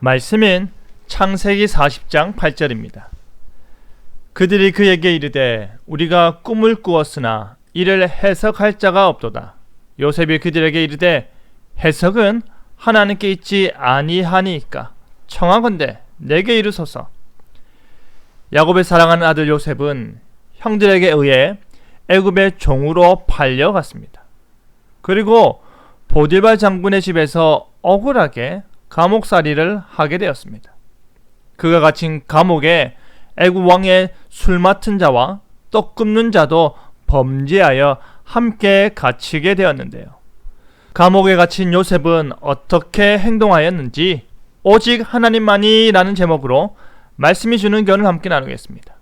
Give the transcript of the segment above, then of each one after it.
말씀은 창세기 40장 8절입니다. 그들이 그에게 이르되 우리가 꿈을 꾸었으나 이를 해석할 자가 없도다. 요셉이 그들에게 이르되 해석은 하나님께 있지 아니하니이까 청하건대 내게 이르소서. 야곱의 사랑하는 아들 요셉은 형들에게 의해 애굽의 종으로 팔려갔습니다. 그리고 보디발 장군의 집에서 억울하게 감옥살이를 하게 되었습니다. 그가 갇힌 감옥에 애굽 왕의 술 맡은 자와 떡 굽는 자도 범죄하여 함께 갇히게 되었는데요. 감옥에 갇힌 요셉은 어떻게 행동하였는지 오직 하나님만이 라는 제목으로 말씀이 주는 교훈을 함께 나누겠습니다.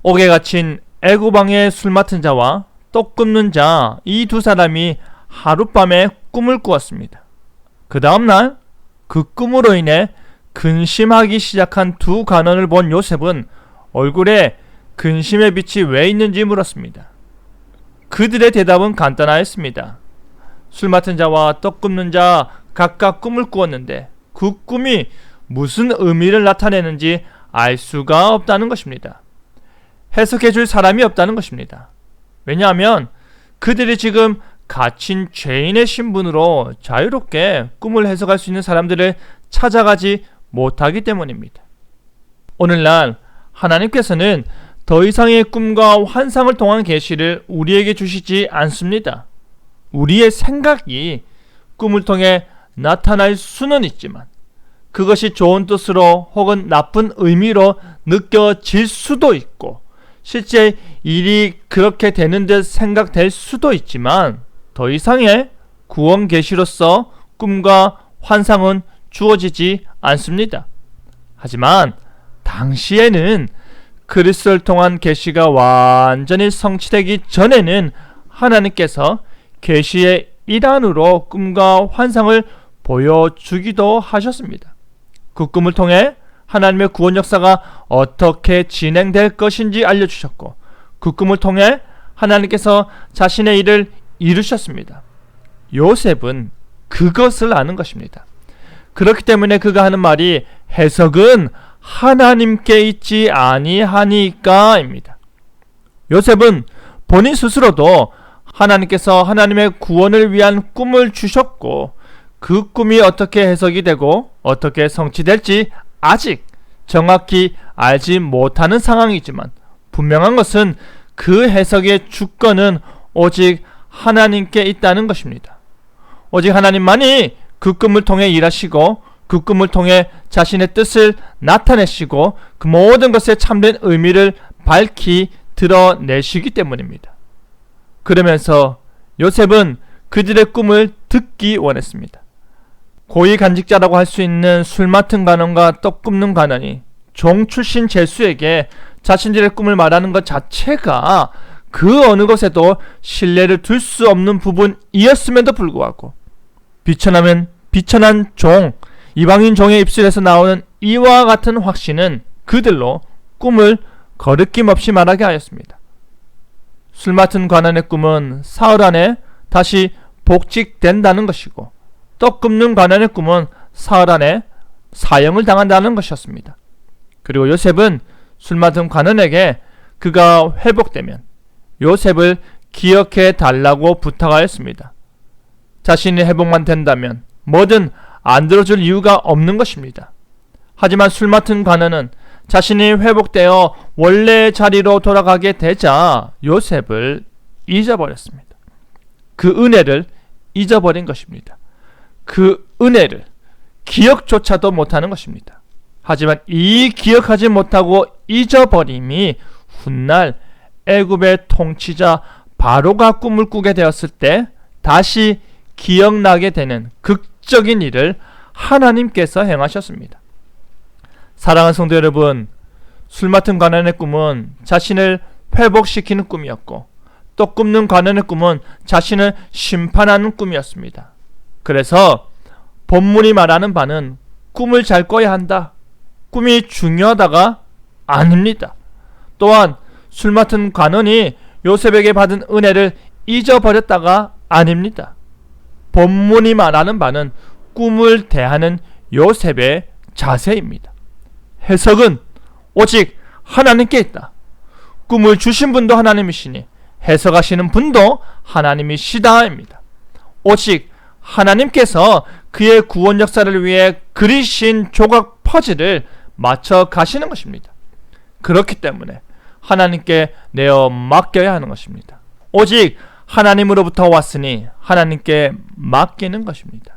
옥에 갇힌 애굽 왕의 술 맡은 자와 떡 굽는 자, 이 두 사람이 하룻밤에 꿈을 꾸었습니다. 그 다음날 그 꿈으로 인해 근심하기 시작한 두 간원을 본 요셉은 얼굴에 근심의 빛이 왜 있는지 물었습니다. 그들의 대답은 간단하였습니다. 술 맡은 자와 떡 굽는 자 각각 꿈을 꾸었는데 그 꿈이 무슨 의미를 나타내는지 알 수가 없다는 것입니다. 해석해 줄 사람이 없다는 것입니다. 왜냐하면 그들이 지금 갇힌 죄인의 신분으로 자유롭게 꿈을 해석할 수 있는 사람들을 찾아가지 못하기 때문입니다. 오늘날 하나님께서는 더 이상의 꿈과 환상을 통한 계시를 우리에게 주시지 않습니다. 우리의 생각이 꿈을 통해 나타날 수는 있지만 그것이 좋은 뜻으로 혹은 나쁜 의미로 느껴질 수도 있고 실제 일이 그렇게 되는 듯 생각될 수도 있지만 더 이상의 구원 계시로서 꿈과 환상은 주어지지 않습니다. 하지만 당시에는 그리스도를 통한 계시가 완전히 성취되기 전에는 하나님께서 계시의 일환으로 꿈과 환상을 보여주기도 하셨습니다. 그 꿈을 통해 하나님의 구원 역사가 어떻게 진행될 것인지 알려주셨고 그 꿈을 통해 하나님께서 자신의 일을 이루셨습니다. 요셉은 그것을 아는 것입니다. 그렇기 때문에 그가 하는 말이 해석은 하나님께 있지 아니하니까입니다. 요셉은 본인 스스로도 하나님께서 하나님의 구원을 위한 꿈을 주셨고 그 꿈이 어떻게 해석이 되고 어떻게 성취될지 아직 정확히 알지 못하는 상황이지만 분명한 것은 그 해석의 주권은 오직 하나님께 있다는 것입니다. 오직 하나님만이 그 꿈을 통해 일하시고 그 꿈을 통해 자신의 뜻을 나타내시고 그 모든 것의 참된 의미를 밝히 드러내시기 때문입니다. 그러면서 요셉은 그들의 꿈을 듣기 원했습니다. 고위 간직자라고 할 수 있는 술 맡은 간원과 떡 굽는 간원이 종 출신 제수에게 자신들의 꿈을 말하는 것 자체가 그 어느 것에도 신뢰를 둘 수 없는 부분이었음에도 불구하고 비천하면 비천한 종, 이방인 종의 입술에서 나오는 이와 같은 확신은 그들로 꿈을 거리낌 없이 말하게 하였습니다. 술 맡은 관원의 꿈은 사흘 안에 다시 복직된다는 것이고 떡 굽는 관원의 꿈은 사흘 안에 사형을 당한다는 것이었습니다. 그리고 요셉은 술 맡은 관원에게 그가 회복되면 요셉을 기억해 달라고 부탁하였습니다. 자신이 회복만 된다면 뭐든 안 들어줄 이유가 없는 것입니다. 하지만 술 맡은 관원은 자신이 회복되어 원래의 자리로 돌아가게 되자 요셉을 잊어버렸습니다. 그 은혜를 잊어버린 것입니다. 그 은혜를 기억조차도 못하는 것입니다. 하지만 이 기억하지 못하고 잊어버림이 훗날 애굽의 통치자 바로가 꿈을 꾸게 되었을 때 다시 기억나게 되는 극적인 일을 하나님께서 행하셨습니다. 사랑하는 성도 여러분, 술 맡은 관원의 꿈은 자신을 회복시키는 꿈이었고 떡 굽는 관원의 꿈은 자신을 심판하는 꿈이었습니다. 그래서 본문이 말하는 바는 꿈을 잘 꿔야 한다, 꿈이 중요하다가 아닙니다. 또한 술 맡은 관원이 요셉에게 받은 은혜를 잊어버렸다가 아닙니다. 본문이 말하는 바는 꿈을 대하는 요셉의 자세입니다. 해석은 오직 하나님께 있다. 꿈을 주신 분도 하나님이시니 해석하시는 분도 하나님이시다입니다. 오직 하나님께서 그의 구원 역사를 위해 그리신 조각 퍼즐을 맞춰 가시는 것입니다. 그렇기 때문에 하나님께 내어 맡겨야 하는 것입니다. 오직 하나님으로부터 왔으니 하나님께 맡기는 것입니다.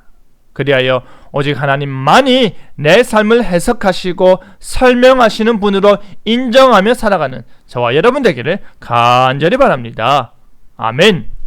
그리하여 오직 하나님만이 내 삶을 해석하시고 설명하시는 분으로 인정하며 살아가는 저와 여러분 되기를 간절히 바랍니다. 아멘.